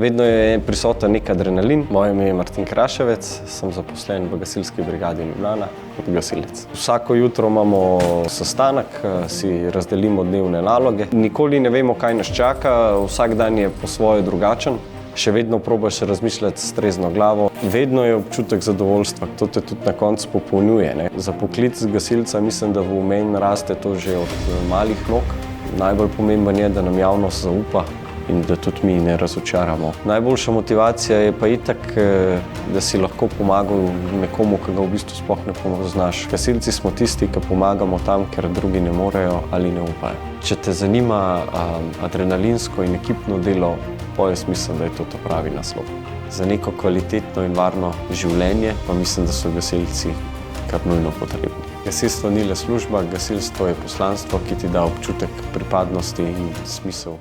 Vedno je prisoten nek adrenalin. Moje ime je Martin Kraševec, sem zaposlen v gasilski brigadi Ljubljana kot gasilec. Vsako jutro imamo sestanek, si razdelimo dnevne naloge. Nikoli ne vemo, kaj nas čaka, vsak dan je po svoje drugačen. Še vedno probaš razmišljati s trezno glavo. Vedno je občutek zadovoljstva, to te tudi na koncu popolnjuje, ne. Za poklic gasilca mislim, da v meni raste to že od malih nog. Najbolj pomemben je, da nam javnost zaupa in da tudi mi ne razočaramo. Najboljša motivacija je pa itak, da si lahko pomagal nekomu, ki ga v bistvu sploh ne poznaš. Gasilci smo tisti, ki pomagamo tam, ker drugi ne morejo ali ne upajo. Če te zanima adrenalinsko in ekipno delo, jaz mislim, da je to pravi naslov. Za neko kvalitetno in varno življenje pa mislim, da so gasilci kar nujno potrebni. Gasilstvo ni le služba, gasilstvo je poslanstvo, ki ti da občutek pripadnosti in smisel.